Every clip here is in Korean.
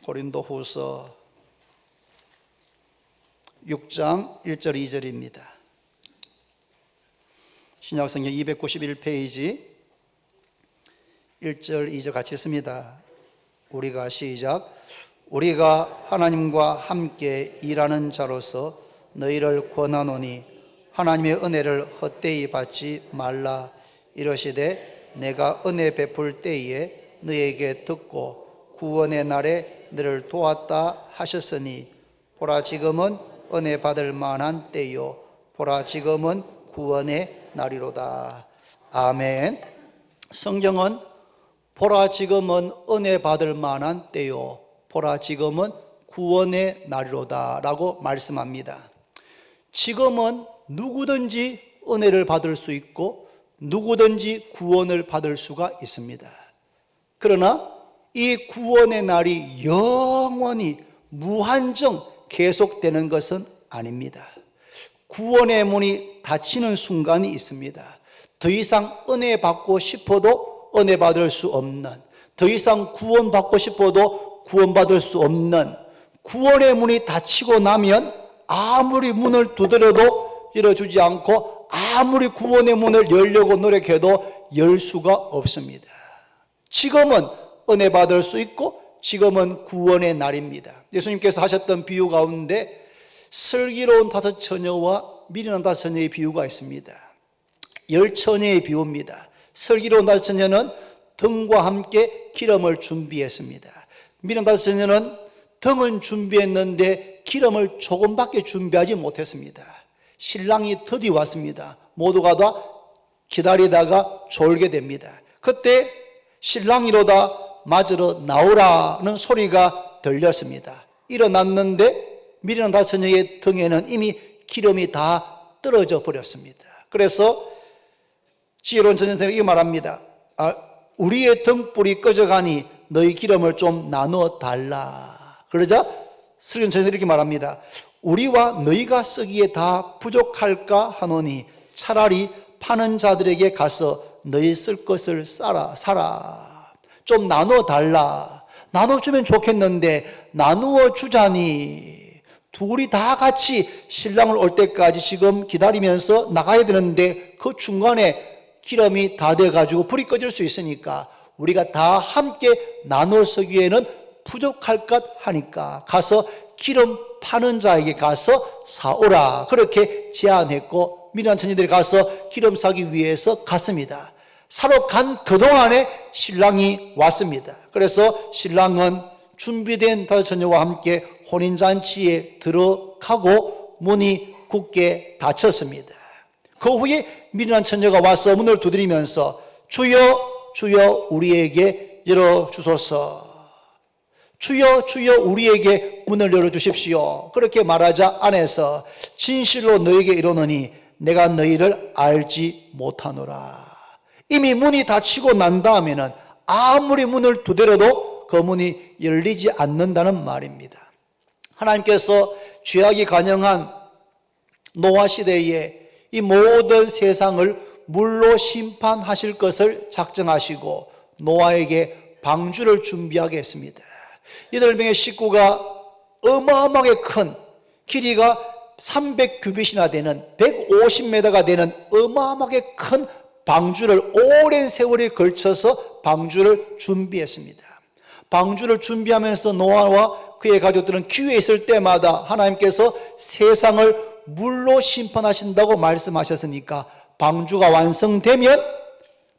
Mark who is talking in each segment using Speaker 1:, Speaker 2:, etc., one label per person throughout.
Speaker 1: 고린도후서 6장 1절 2절입니다. 신약성경 291페이지 1절 2절 같이 읽습니다. 우리가 시작. 우리가 하나님과 함께 일하는 자로서 너희를 권하노니 하나님의 은혜를 헛되이 받지 말라. 이러시되 내가 은혜 베풀 때에 너에게 듣고 구원의 날에 너를 도왔다 하셨으니 보라 지금은 은혜 받을 만한 때요 보라 지금은 구원의 날이로다. 아멘. 성경은 보라 지금은 은혜 받을 만한 때요 보라 지금은 구원의 날이로다 라고 말씀합니다. 지금은 누구든지 은혜를 받을 수 있고 누구든지 구원을 받을 수가 있습니다. 그러나 이 구원의 날이 영원히 무한정 계속되는 것은 아닙니다. 구원의 문이 닫히는 순간이 있습니다. 더 이상 은혜 받고 싶어도 은혜 받을 수 없는, 더 이상 구원 받고 싶어도 구원 받을 수 없는, 구원의 문이 닫히고 나면 아무리 문을 두드려도 열어주지 않고 아무리 구원의 문을 열려고 노력해도 열 수가 없습니다. 지금은 은혜 받을 수 있고 지금은 구원의 날입니다. 예수님께서 하셨던 비유 가운데 슬기로운 5 처녀와 미련한 5 처녀의 비유가 있습니다. 10 처녀의 비유입니다. 슬기로운 5 처녀는 등과 함께 기름을 준비했습니다. 미련한 5 처녀는 등은 준비했는데 기름을 조금밖에 준비하지 못했습니다. 신랑이 드디어 왔습니다. 모두가 다 기다리다가 졸게 됩니다. 그때 신랑이로다 맞으러 나오라는 소리가 들렸습니다. 일어났는데 미련한 5 처녀의 등에는 이미 기름이 다 떨어져 버렸습니다. 그래서 지혜로운 처녀들에게 말합니다. 우리의 등불이 꺼져가니 너희 기름을 좀 나누어 달라. 그러자 슬기로운 처녀들이 이렇게 말합니다. 우리와 너희가 쓰기에 다 부족할까 하노니 차라리 파는 자들에게 가서 너희 쓸 것을 사라. 좀 나눠 달라. 나눠주면 좋겠는데 나누어 주자니 둘이 다 같이 신랑을 올 때까지 지금 기다리면서 나가야 되는데 그 중간에 기름이 다 돼가지고 불이 꺼질 수 있으니까 우리가 다 함께 나눠 쓰기에는 부족할 것 하니까 가서 기름 파는 자에게 가서 사오라. 그렇게 제안했고 미련한 처녀들이 가서 기름 사기 위해서 갔습니다. 사러 간 그동안에 신랑이 왔습니다. 그래서 신랑은 준비된 5 처녀와 함께 혼인잔치에 들어가고 문이 굳게 닫혔습니다. 그 후에 미련한 처녀가 와서 문을 두드리면서 주여 주여 우리에게 열어주소서. 주여 주여 우리에게 문을 열어주십시오. 그렇게 말하자 안에서 진실로 너에게 이르노니 내가 너희를 알지 못하노라. 이미 문이 닫히고 난 다음에는 아무리 문을 두드려도 그 문이 열리지 않는다는 말입니다. 하나님께서 죄악이 간영한 노아 시대에 이 모든 세상을 물로 심판하실 것을 작정하시고 노아에게 방주를 준비하게 했습니다. 8명의 식구가 어마어마하게 큰 길이가 300규빗이나 되는 150m가 되는 어마어마하게 큰 방주를 오랜 세월에 걸쳐서 방주를 준비했습니다. 방주를 준비하면서 노아와 그의 가족들은 기회에 있을 때마다 하나님께서 세상을 물로 심판하신다고 말씀하셨으니까 방주가 완성되면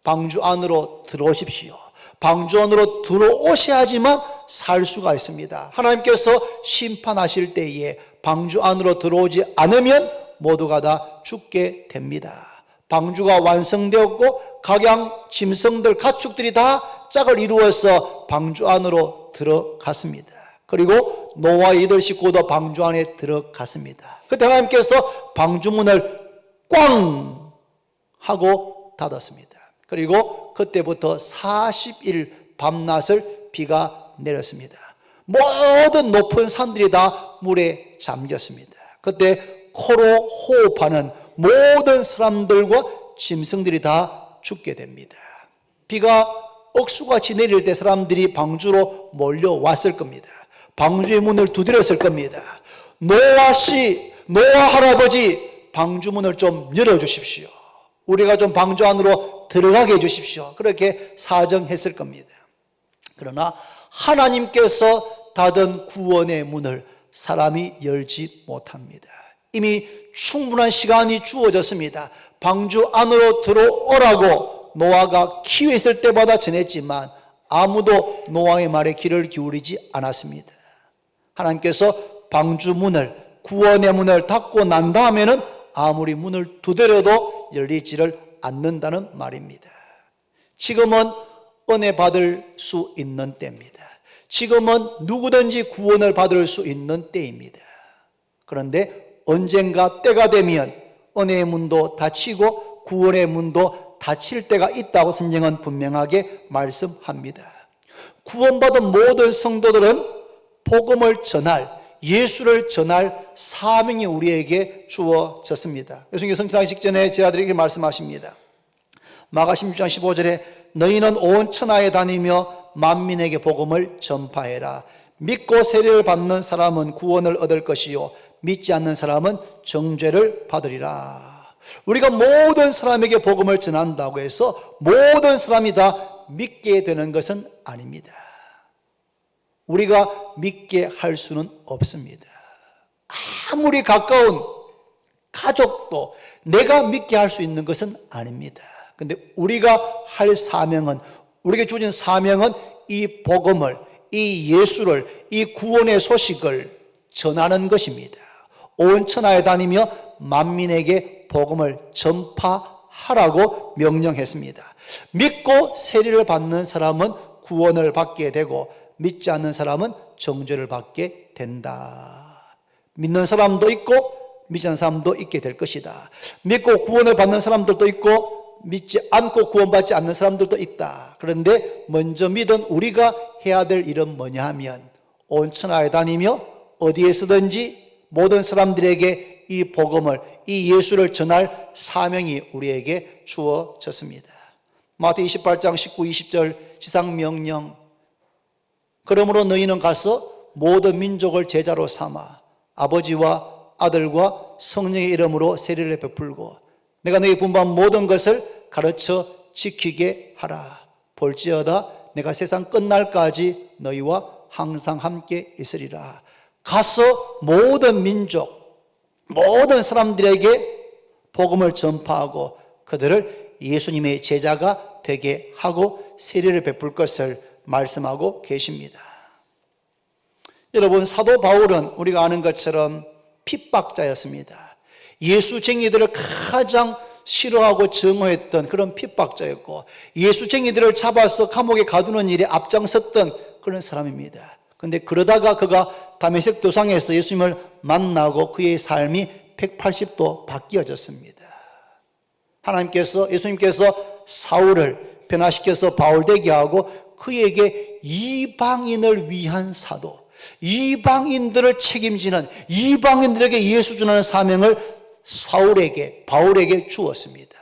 Speaker 1: 방주 안으로 들어오십시오. 방주 안으로 들어오셔야지만 살 수가 있습니다. 하나님께서 심판하실 때에 방주 안으로 들어오지 않으면 모두가 다 죽게 됩니다. 방주가 완성되었고 각양 짐승들 가축들이 다 짝을 이루어서 방주 안으로 들어갔습니다. 그리고 노아의 8 식구도 방주 안에 들어갔습니다. 그때 하나님께서 방주문을 꽝 하고 닫았습니다. 그리고 그때부터 40일 밤낮을 비가 내렸습니다. 모든 높은 산들이 다 물에 잠겼습니다. 그때 코로 호흡하는 모든 사람들과 짐승들이 다 죽게 됩니다. 비가 억수같이 내릴 때 사람들이 방주로 몰려왔을 겁니다. 방주의 문을 두드렸을 겁니다. 노아 씨, 노아 할아버지, 방주 문을 좀 열어주십시오. 우리가 좀 방주 안으로 들어가게 해주십시오. 그렇게 사정했을 겁니다. 그러나 하나님께서 닫은 구원의 문을 사람이 열지 못합니다. 이미 충분한 시간이 주어졌습니다. 방주 안으로 들어오라고 노아가 기회있을 때마다 전했지만 아무도 노아의 말에 귀를 기울이지 않았습니다. 하나님께서 방주 문을, 구원의 문을 닫고 난 다음에는 아무리 문을 두드려도 열리지를 않는다는 말입니다. 지금은 은혜 받을 수 있는 때입니다. 지금은 누구든지 구원을 받을 수 있는 때입니다. 그런데 언젠가 때가 되면 은혜의 문도 닫히고 구원의 문도 닫힐 때가 있다고 성경은 분명하게 말씀합니다. 구원받은 모든 성도들은 복음을 전할, 예수를 전할 사명이 우리에게 주어졌습니다. 예수님께서 성천하기 직전에 제자들에게 말씀하십니다. 마가 16장 15절에 너희는 온 천하에 다니며 만민에게 복음을 전파해라. 믿고 세례를 받는 사람은 구원을 얻을 것이요 믿지 않는 사람은 정죄를 받으리라. 우리가 모든 사람에게 복음을 전한다고 해서 모든 사람이 다 믿게 되는 것은 아닙니다. 우리가 믿게 할 수는 없습니다. 아무리 가까운 가족도 내가 믿게 할 수 있는 것은 아닙니다. 그런데 우리가 할 사명은, 우리에게 주어진 사명은 이 복음을, 이 예수를, 이 구원의 소식을 전하는 것입니다. 온 천하에 다니며 만민에게 복음을 전파하라고 명령했습니다. 믿고 세례를 받는 사람은 구원을 받게 되고 믿지 않는 사람은 정죄를 받게 된다. 믿는 사람도 있고 믿지 않는 사람도 있게 될 것이다. 믿고 구원을 받는 사람들도 있고 믿지 않고 구원받지 않는 사람들도 있다. 그런데 먼저 믿은 우리가 해야 될 일은 뭐냐 하면 온 천하에 다니며 어디에서든지 모든 사람들에게 이 복음을, 이 예수를 전할 사명이 우리에게 주어졌습니다. 마태복음 28장 19, 20절 지상명령. 그러므로 너희는 가서 모든 민족을 제자로 삼아 아버지와 아들과 성령의 이름으로 세례를 베풀고 내가 너희 분부한 모든 것을 가르쳐 지키게 하라. 볼지어다 내가 세상 끝날까지 너희와 항상 함께 있으리라. 가서 모든 민족, 모든 사람들에게 복음을 전파하고 그들을 예수님의 제자가 되게 하고 세례를 베풀 것을 말씀하고 계십니다. 여러분, 사도 바울은 우리가 아는 것처럼 핍박자였습니다. 예수쟁이들을 가장 싫어하고 증오했던 그런 핍박자였고 예수쟁이들을 잡아서 감옥에 가두는 일에 앞장섰던 그런 사람입니다. 그런데 그러다가 그가 다메섹 도상에서 예수님을 만나고 그의 삶이 180도 바뀌어졌습니다. 하나님께서, 예수님께서 사울을 변화시켜서 바울 되게 하고 그에게 이방인을 위한 사도, 이방인들을 책임지는, 이방인들에게 예수 전하는 사명을 사울에게, 바울에게 주었습니다.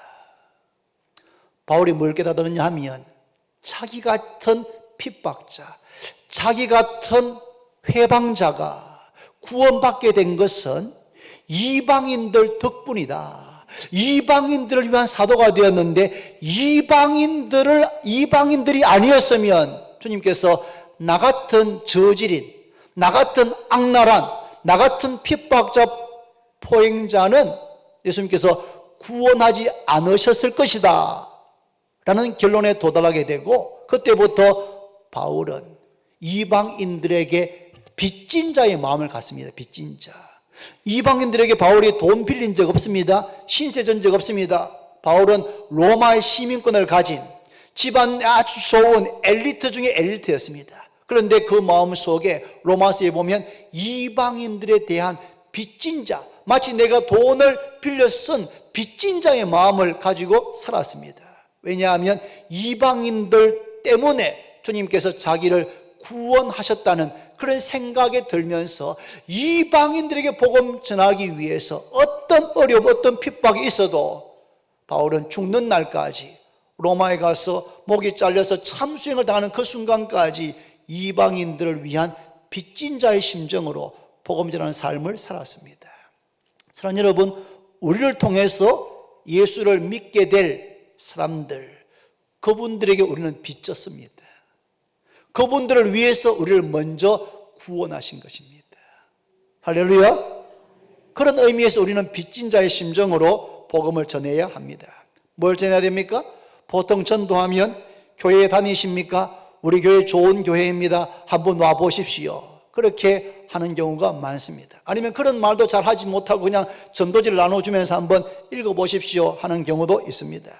Speaker 1: 바울이 뭘 깨달았느냐 하면 자기 같은 핍박자, 자기 같은 회방자가 구원받게 된 것은 이방인들 덕분이다. 이방인들을 위한 사도가 되었는데 이방인들이 아니었으면 주님께서 나 같은 저질인, 나 같은 악랄한, 나 같은 핍박자 포행자는 예수님께서 구원하지 않으셨을 것이다 라는 결론에 도달하게 되고 그때부터 바울은 이방인들에게 빚진 자의 마음을 갖습니다. 빚진 자. 이방인들에게 바울이 돈 빌린 적 없습니다. 신세 전 적 없습니다. 바울은 로마의 시민권을 가진 집안 아주 좋은 엘리트 중에 엘리트였습니다. 그런데 그 마음 속에 로마서에 보면 이방인들에 대한 빚진 자, 마치 내가 돈을 빌려 쓴 빚진 자의 마음을 가지고 살았습니다. 왜냐하면 이방인들 때문에 주님께서 자기를 구원하셨다는 그런 생각이 들면서 이방인들에게 복음 전하기 위해서 어떤 어려움, 어떤 핍박이 있어도 바울은 죽는 날까지 로마에 가서 목이 잘려서 참수행을 당하는 그 순간까지 이방인들을 위한 빚진 자의 심정으로 복음 전하는 삶을 살았습니다. 사랑하는 여러분, 우리를 통해서 예수를 믿게 될 사람들, 그분들에게 우리는 빚졌습니다. 그분들을 위해서 우리를 먼저 구원하신 것입니다. 할렐루야. 그런 의미에서 우리는 빚진 자의 심정으로 복음을 전해야 합니다. 뭘 전해야 됩니까? 보통 전도하면 교회에 다니십니까? 우리 교회 좋은 교회입니다. 한번 와보십시오. 그렇게 하는 경우가 많습니다. 아니면 그런 말도 잘 하지 못하고 그냥 전도지를 나눠주면서 한번 읽어보십시오 하는 경우도 있습니다.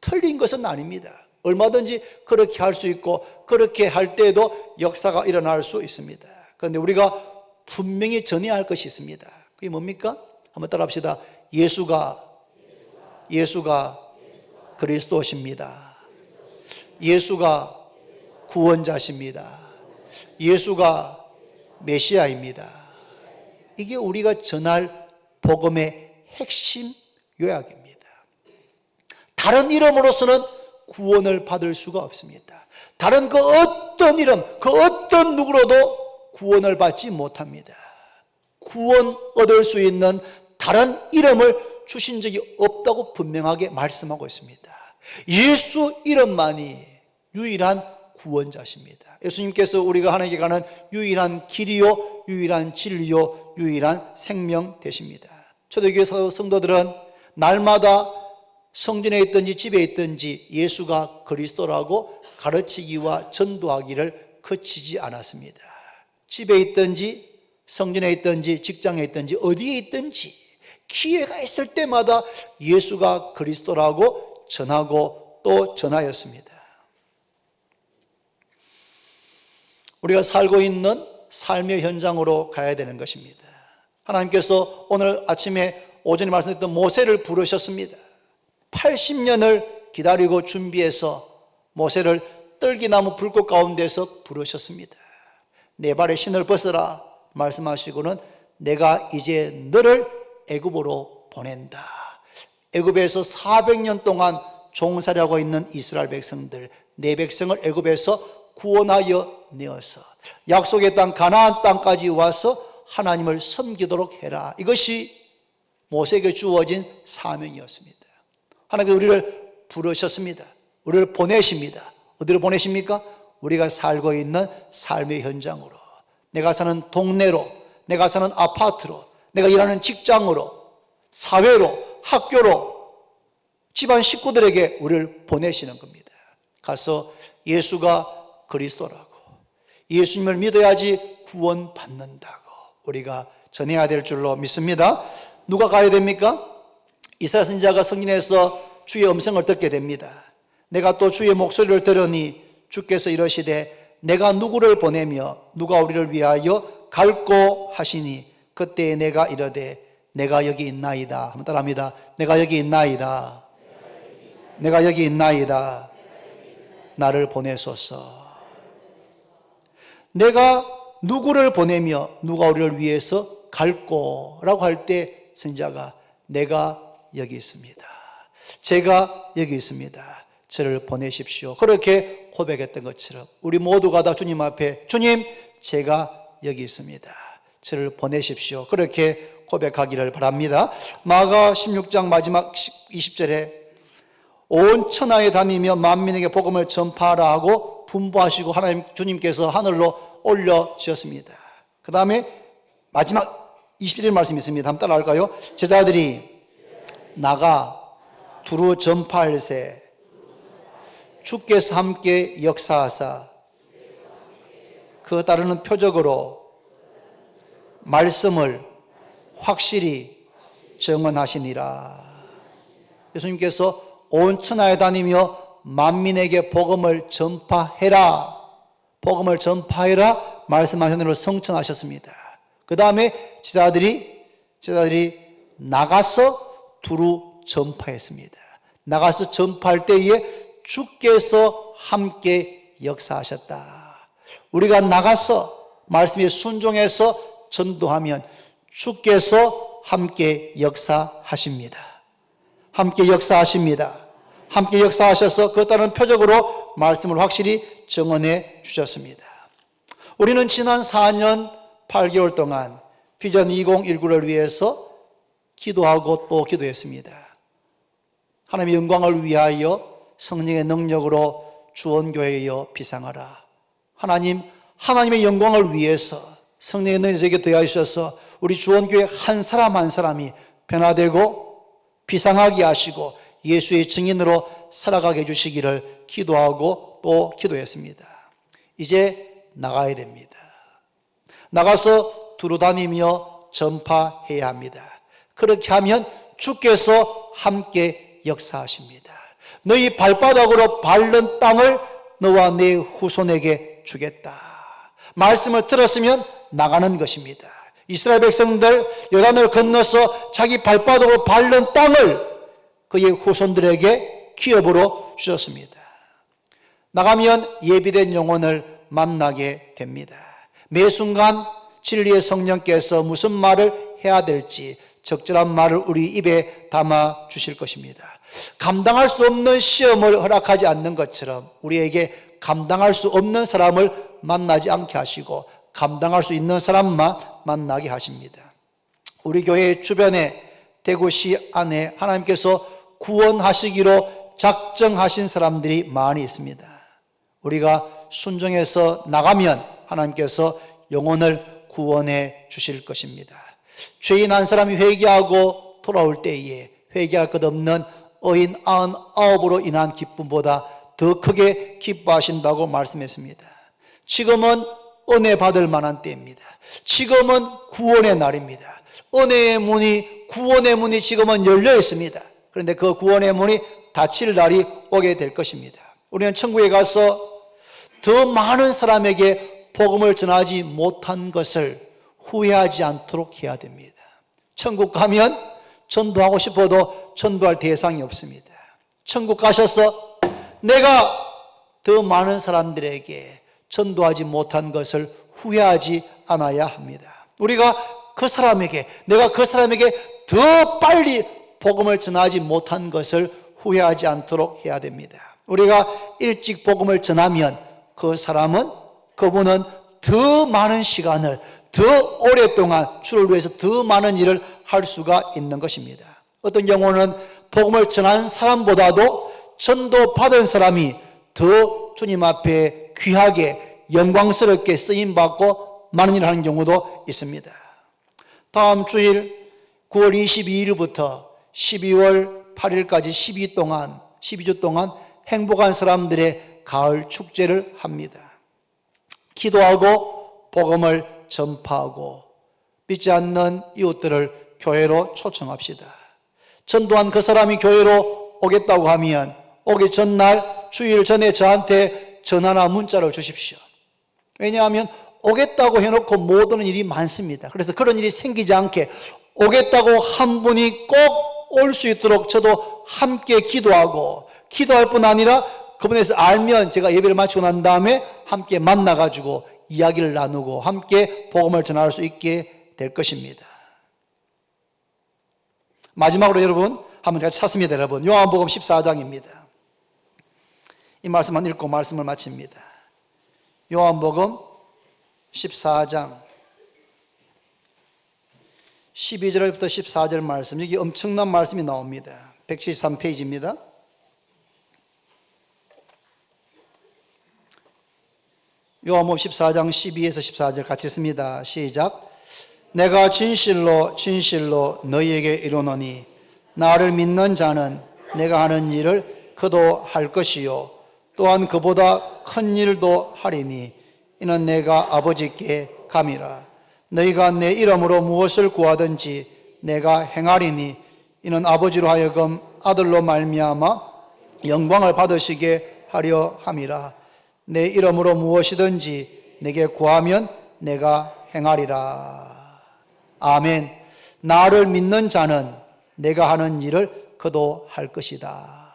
Speaker 1: 틀린 것은 아닙니다. 얼마든지 그렇게 할 수 있고 그렇게 할 때에도 역사가 일어날 수 있습니다. 그런데 우리가 분명히 전해야 할 것이 있습니다. 그게 뭡니까? 한번 따라합시다. 예수가 그리스도십니다. 예수가 구원자십니다. 예수가 메시아입니다. 이게 우리가 전할 복음의 핵심 요약입니다. 다른 이름으로서는 구원을 받을 수가 없습니다. 다른 그 어떤 이름, 그 어떤 누구로도 구원을 받지 못합니다. 구원 얻을 수 있는 다른 이름을 주신 적이 없다고 분명하게 말씀하고 있습니다. 예수 이름만이 유일한 구원자십니다. 예수님께서 우리가 하나님께 가는 유일한 길이요, 유일한 진리요, 유일한 생명 되십니다. 초대교회 성도들은 날마다 성전에 있든지 집에 있든지 예수가 그리스도라고 가르치기와 전도하기를 그치지 않았습니다. 집에 있든지 성전에 있든지 직장에 있든지 어디에 있든지 기회가 있을 때마다 예수가 그리스도라고 전하고 또 전하였습니다. 우리가 살고 있는 삶의 현장으로 가야 되는 것입니다. 하나님께서 오늘 아침에 오전에 말씀드렸던 모세를 부르셨습니다. 80년을 기다리고 준비해서 모세를 떨기나무 불꽃 가운데서 부르셨습니다. 내 발에 신을 벗어라 말씀하시고는 내가 이제 너를 애굽으로 보낸다. 애굽에서 400년 동안 종살이하고 있는 이스라엘 백성들, 내 백성을 애굽에서 구원하여 내어서 약속의 땅 가나안 땅까지 와서 하나님을 섬기도록 해라. 이것이 모세에게 주어진 사명이었습니다. 하나님께서 우리를 부르셨습니다. 우리를 보내십니다. 어디로 보내십니까? 우리가 살고 있는 삶의 현장으로, 내가 사는 동네로, 내가 사는 아파트로, 내가 일하는 직장으로, 사회로, 학교로, 집안 식구들에게 우리를 보내시는 겁니다. 가서 예수가 그리스도라고, 예수님을 믿어야지 구원받는다고 우리가 전해야 될 줄로 믿습니다. 누가 가야 됩니까? 이사야 선지자가 성전에서 주의 음성을 듣게 됩니다. 내가 또 주의 목소리를 들으니 주께서 이러시되 내가 누구를 보내며 누가 우리를 위하여 갈고 하시니 그때 내가 이르되 내가 여기 있나이다. 한번 따라합니다. 내가 여기 있나이다. 내가 여기 있나이다. 나를 보내소서. 내가 누구를 보내며 누가 우리를 위해서 갈고라고 할 때 선지자가 내가 여기 있습니다. 제가 여기 있습니다. 저를 보내십시오. 그렇게 고백했던 것처럼 우리 모두가 다 주님 앞에 주님 제가 여기 있습니다. 저를 보내십시오. 그렇게 고백하기를 바랍니다. 마가 16장 마지막 20절에 온 천하에 다니며 만민에게 복음을 전파하라 하고 분부하시고 하나님 주님께서 하늘로 올려주셨습니다. 그 다음에 마지막 21절 말씀이 있습니다. 한번 따라할까요? 제자들이 나가 두루 전파할세 주께서 함께 역사하사 그 따르는 표적으로 말씀을 확실히 증언하시니라. 예수님께서 온 천하에 다니며 만민에게 복음을 전파해라, 복음을 전파해라 말씀하신 성천하셨습니다. 그 다음에 제자들이 나가서 두루 전파했습니다. 나가서 전파할 때에 주께서 함께 역사하셨다. 우리가 나가서 말씀에 순종해서 전도하면 주께서 함께 역사하십니다. 함께 역사하십니다. 함께 역사하셔서 그에 따른 표적으로 말씀을 확실히 증언해 주셨습니다. 우리는 지난 4년 8개월 동안 비전 2019를 위해서 기도하고 또 기도했습니다. 하나님의 영광을 위하여 성령의 능력으로 주원교회여 비상하라. 하나님의 영광을 위해서 성령의 능력이 저에게 더하셔서 우리 주원교회 한 사람 한 사람이 변화되고 비상하게 하시고 예수의 증인으로 살아가게 해주시기를 기도하고 또 기도했습니다. 이제 나가야 됩니다. 나가서 두루다니며 전파해야 합니다. 그렇게 하면 주께서 함께 역사하십니다. 너희 발바닥으로 밟는 땅을 너와 내 후손에게 주겠다. 말씀을 들었으면 나가는 것입니다. 이스라엘 백성들 요단을 건너서 자기 발바닥으로 밟는 땅을 그의 후손들에게 기업으로 주셨습니다. 나가면 예비된 영혼을 만나게 됩니다. 매 순간 진리의 성령께서 무슨 말을 해야 될지 적절한 말을 우리 입에 담아 주실 것입니다. 감당할 수 없는 시험을 허락하지 않는 것처럼 우리에게 감당할 수 없는 사람을 만나지 않게 하시고 감당할 수 있는 사람만 만나게 하십니다. 우리 교회 주변에 대구시 안에 하나님께서 구원하시기로 작정하신 사람들이 많이 있습니다. 우리가 순종해서 나가면 하나님께서 영혼을 구원해 주실 것입니다. 죄인 한 사람이 회개하고 돌아올 때에 회개할 것 없는 어인 99으로 인한 기쁨보다 더 크게 기뻐하신다고 말씀했습니다. 지금은 은혜 받을 만한 때입니다. 지금은 구원의 날입니다. 은혜의 문이, 구원의 문이 지금은 열려 있습니다. 그런데 그 구원의 문이 닫힐 날이 오게 될 것입니다. 우리는 천국에 가서 더 많은 사람에게 복음을 전하지 못한 것을 후회하지 않도록 해야 됩니다. 천국 가면 전도하고 싶어도 전도할 대상이 없습니다. 천국 가셔서 내가 더 많은 사람들에게 전도하지 못한 것을 후회하지 않아야 합니다. 우리가 내가 그 사람에게 더 빨리 복음을 전하지 못한 것을 후회하지 않도록 해야 됩니다. 우리가 일찍 복음을 전하면 그분은 더 많은 시간을 더 오랫동안 주를 위해서 더 많은 일을 할 수가 있는 것입니다. 어떤 경우는 복음을 전한 사람보다도 전도 받은 사람이 더 주님 앞에 귀하게 영광스럽게 쓰임받고 많은 일을 하는 경우도 있습니다. 다음 주일 9월 22일부터 12월 8일까지 12주 동안 행복한 사람들의 가을 축제를 합니다. 기도하고 복음을 전파하고 믿지 않는 이웃들을 교회로 초청합시다. 전도한 그 사람이 교회로 오겠다고 하면 오기 전날 주일 전에 저한테 전화나 문자를 주십시오. 왜냐하면 오겠다고 해놓고 못 오는 일이 많습니다. 그래서 그런 일이 생기지 않게 오겠다고 한 분이 꼭 올 수 있도록 저도 함께 기도할 뿐 아니라 그분에서 알면 제가 예배를 마치고 난 다음에 함께 만나가지고 이야기를 나누고 함께 복음을 전할 수 있게 될 것입니다. 마지막으로 여러분 한번 같이 찾습니다. 여러분 요한복음 14장입니다. 이 말씀만 읽고 말씀을 마칩니다. 요한복음 14장 12절부터 14절 말씀, 여기 엄청난 말씀이 나옵니다. 173페이지입니다. 요한복음 14장 12에서 14절 같이 읽습니다. 시작. 내가 진실로 진실로 너희에게 이르노니 나를 믿는 자는 내가 하는 일을 그도 할 것이요 또한 그보다 큰 일도 하리니 이는 내가 아버지께 감이라. 너희가 내 이름으로 무엇을 구하든지 내가 행하리니 이는 아버지로 하여금 아들로 말미암아 영광을 받으시게 하려 함이라. 내 이름으로 무엇이든지 내게 구하면 내가 행하리라. 아멘. 나를 믿는 자는 내가 하는 일을 그도 할 것이다.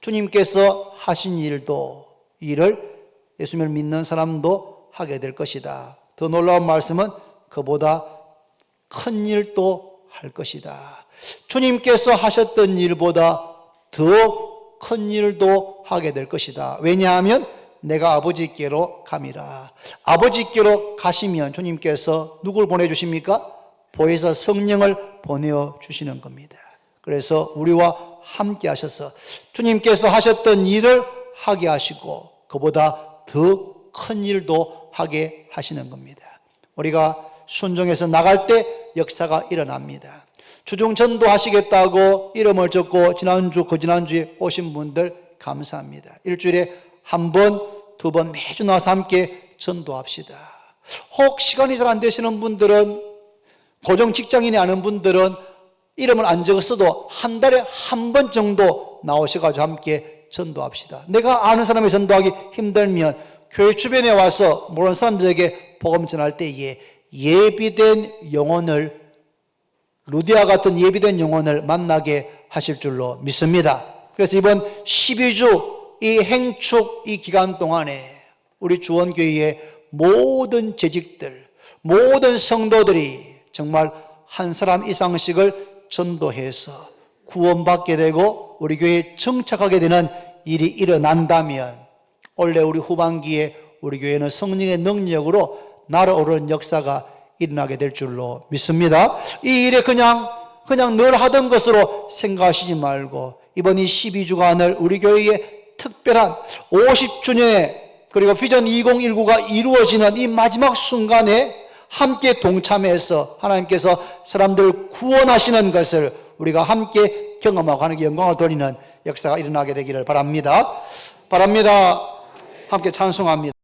Speaker 1: 주님께서 하신 일을 예수님을 믿는 사람도 하게 될 것이다. 더 놀라운 말씀은 그보다 큰 일도 할 것이다. 주님께서 하셨던 일보다 더 큰 일도 하게 될 것이다. 왜냐하면 내가 아버지께로 감이라. 아버지께로 가시면 주님께서 누굴 보내주십니까? 보혜사 성령을 보내주시는 겁니다. 그래서 우리와 함께 하셔서 주님께서 하셨던 일을 하게 하시고 그보다 더 큰 일도 하게 하시는 겁니다. 우리가 순종해서 나갈 때 역사가 일어납니다. 주중전도 하시겠다고 이름을 적고 지난주 그 지난주에 오신 분들 감사합니다. 일주일에 한 번, 두 번 매주 나와서 함께 전도합시다. 혹 시간이 잘 안 되시는 분들은, 고정 직장인이 아닌 분들은 이름을 안 적었어도 한 달에 한 번 정도 나오셔가지고 함께 전도합시다. 내가 아는 사람이 전도하기 힘들면 교회 주변에 와서 모르는 사람들에게 복음 전할 때에 예비된 영혼을, 루디아 같은 예비된 영혼을 만나게 하실 줄로 믿습니다. 그래서 이번 12주 이 행축 이 기간 동안에 우리 주원교회의 모든 재직들, 모든 성도들이 정말 한 사람 이상씩을 전도해서 구원받게 되고 우리 교회에 정착하게 되는 일이 일어난다면 원래 우리 후반기에 우리 교회는 성령의 능력으로 날아오르는 역사가 일어나게 될 줄로 믿습니다. 이 일에 그냥 늘 하던 것으로 생각하시지 말고 이번 이 12주간을 우리 교회의 특별한 50주년에 그리고 비전 2019가 이루어지는 이 마지막 순간에 함께 동참해서 하나님께서 사람들을 구원하시는 것을 우리가 함께 경험하고 하나님께 영광을 돌리는 역사가 일어나게 되기를 바랍니다. 함께 찬송합니다.